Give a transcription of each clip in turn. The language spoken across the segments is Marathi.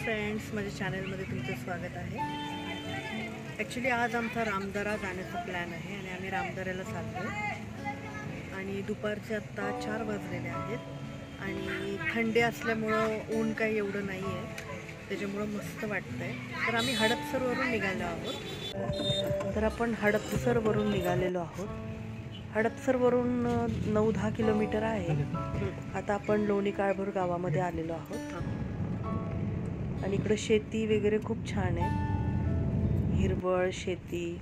फ्रेंड्स, माझ्या चॅनलमध्ये तुमचं स्वागत आहे। ॲक्च्युली आज आमचा रामदरा जाण्याचा प्लॅन आहे आणि आम्ही रामदऱ्याला चाललो आणि दुपारचे आत्ता 4 वाजलेले आहेत आणि थंडी असल्यामुळं ऊन काही एवढं नाही आहे, त्याच्यामुळं मस्त वाटतं आहे। तर आम्ही हडपसरवरून निघालो आहोत। तर आपण हडपसरवरून निघालेलो आहोत। हडपसरवरून 9-10 किलोमीटर आहे। आता आपण लोणी काळभोर गावामध्ये आलेलो आहोत आणि इकडे शेती वगैरे खूप छान आहे, हिरवळ शेती।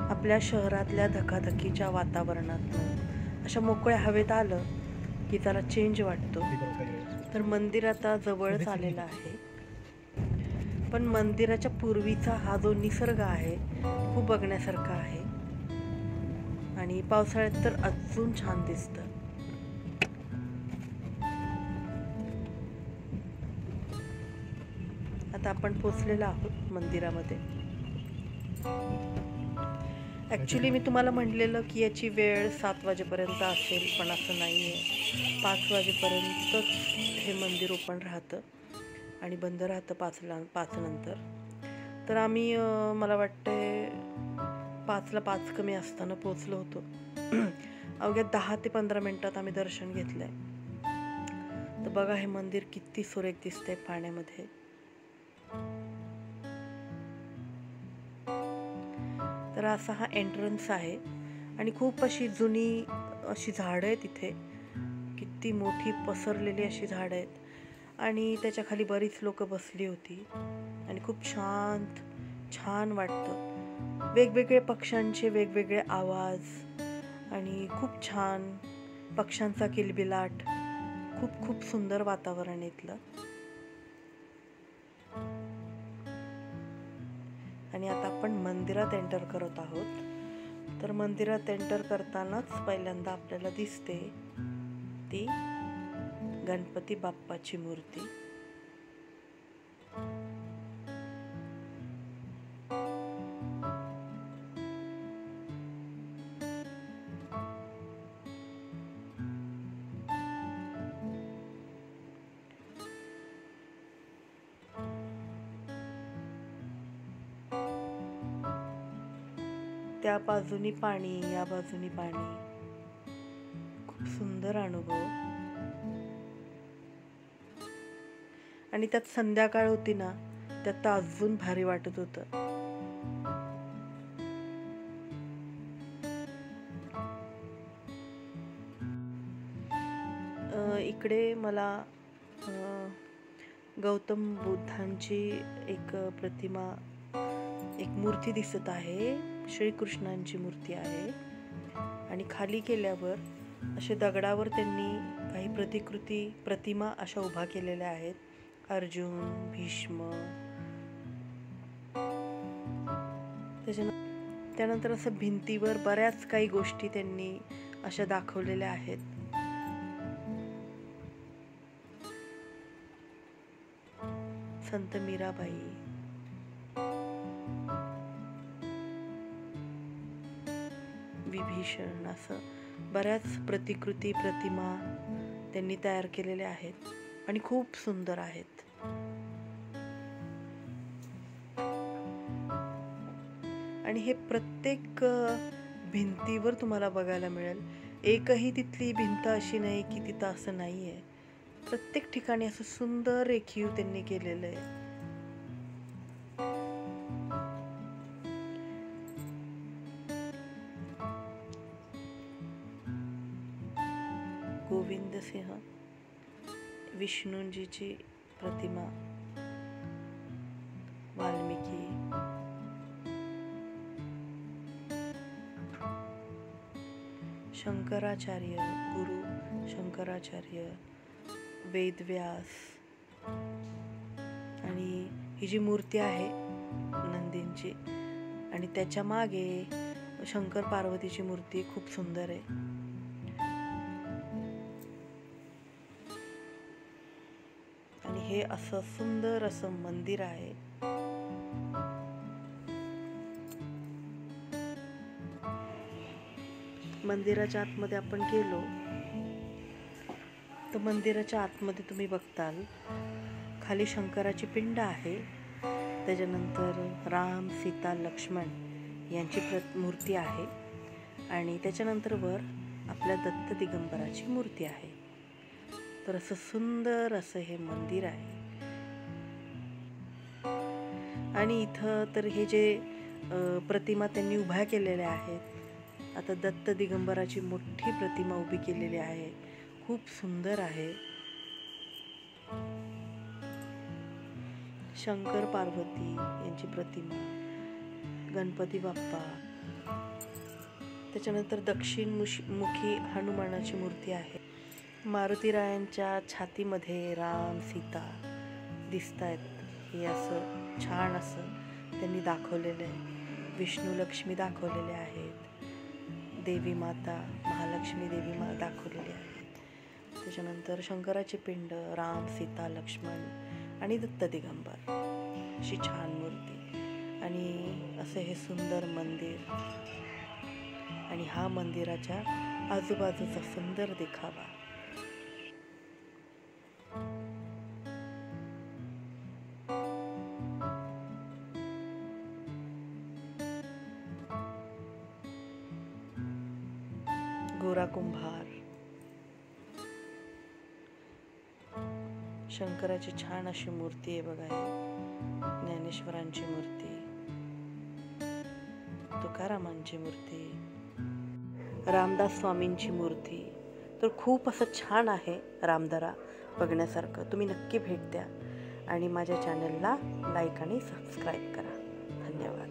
आपल्या शहरातल्या धकाधकीच्या वातावरणात अशा मोकळ्या हवेत आलं की त्याला चेंज वाटतो। तर मंदिर आता जवळच आलेलं आहे, पण मंदिराच्या पूर्वीचा हा जो निसर्ग आहे खूप बघण्यासारखा आहे आणि पावसाळ्यात तर अजून छान दिसतं। आता आपण पोचलेलो आहोत मंदिरामध्ये। ॲक्च्युली मी तुम्हाला म्हटलेलं की याची वेळ 7 वाजेपर्यंत असेल, पण असं नाही आहे। 5 वाजेपर्यंतच हे मंदिर ओपन राहतं आणि बंद राहतं 5 नंतर। तर आम्ही मला वाटते 5ला 5 कमी असताना पोचलो होतो। अवघ्या 10 ते 15 मिनटात आम्ही दर्शन घेतलंय। तर बघा हे मंदिर किती सुरेख दिसतंय पाण्यामध्ये। तर असा हा एंट्रन्स आहे आणि खूप अशी जुनी अशी झाडं आहेत इथे, किती मोठी पसरलेली अशी झाडं आहेत आणि त्याच्या खाली बरीच लोक बसली होती आणि खूप शांत छान वाटतं। वेगवेगळे पक्ष्यांचे वेगवेगळे आवाज आणि खूप छान पक्ष्यांचा किलबिलाट, खूप खूप सुंदर वातावरण इथलं। आणि आता आपण मंदिरात एंटर करत आहोत। तर मंदिरात एंटर करतानाच पहिल्यांदा आपल्याला दिसते ती गणपती बाप्पाची मूर्ती। त्या बाजूनी पाणी, या बाजूनी पाणी, खूप सुंदर अनुभव। आणि त्यात संध्याकाळ होती ना, त्यात अजून भारी वाटत होतं। इकडे मला गौतम बुद्धांची एक प्रतिमा, एक मूर्ती दिसत आहे, श्रीकृष्णांची मूर्ती आहे आणि खाली गेल्यावर असे दगडावर त्यांनी काही प्रतिमा अशा उभा केलेल्या आहेत। अर्जुन, भीष्म, त्यानंतर असं भिंतीवर बऱ्याच काही गोष्टी त्यांनी अशा दाखवलेल्या आहेत। संत मीराबाई, विभीषण, असं बऱ्याच प्रतिमा त्यांनी तयार केलेल्या आहेत आणि खूप सुंदर आहेत। आणि हे प्रत्येक भिंतीवर तुम्हाला बघायला मिळेल। एकही तिथली भिंत अशी नाही की तिथं असं नाही आहे, प्रत्येक ठिकाणी असं सुंदर रेखीव त्यांनी केलेलं आहे। गोविंद सिंह, विष्णूजीची प्रतिमा, वाल्मिकी, शंकराचार्य, गुरु शंकराचार्य, वेदव्यास। आणि ही जी मूर्ती आहे नंदींची आणि त्याच्या मागे शंकर पार्वतीची मूर्ती खूप सुंदर आहे। आणि हे असं सुंदर असं मंदिर आहे। मंदिराच्या आतमध्ये आपण गेलो तर मंदिराच्या आतमध्ये तुम्ही बघताल खाली शंकराची पिंड आहे, त्याच्यानंतर राम सीता लक्ष्मण यांची मूर्ती आहे आणि त्याच्यानंतर वर आपल्या दत्त दिगंबराची मूर्ती आहे. तर असं सुंदर असं हे मंदिर आहे. आणि इथं तर हे जे प्रतिमा त्यांनी उभ्या केलेल्या आहेत, आता दत्त दिगंबराची मोठी प्रतिमा उभी केलेली आहे, खूप सुंदर आहे. शंकर पार्वती यांची प्रतिमा, गणपती बाप्पा, त्याच्यानंतर दक्षिण मुखी हनुमानाची मूर्ती आहे. मारुतीरायांच्या छातीमध्ये राम सीता दिसत आहेत. हे असं छान असं त्यांनी दाखवलेलं आहे. विष्णू लक्ष्मी दाखवलेले आहेत, देवी माता महालक्ष्मी देवी दाखवलेली आहेत. त्याच्यानंतर शंकराची पिंड, राम सीता लक्ष्मण आणि दत्त दिगंबर अशी छान मूर्ती आणि असं हे सुंदर मंदिर आणि हा मंदिराच्या आजूबाजूचा सुंदर देखावा. गोरा कुंभार, शंकराची छान अशी मूर्ती आहे बघा. ज्ञानेश्वरांची मूर्ती, तुकारामांची मूर्ती, रामदास स्वामींची मूर्ती. तर खूप असं छान आहे रामदरा बघण्यासारखं. तुम्ही नक्की भेट द्या आणि माझ्या चॅनलला लाईक आणि सबस्क्राईब करा. धन्यवाद.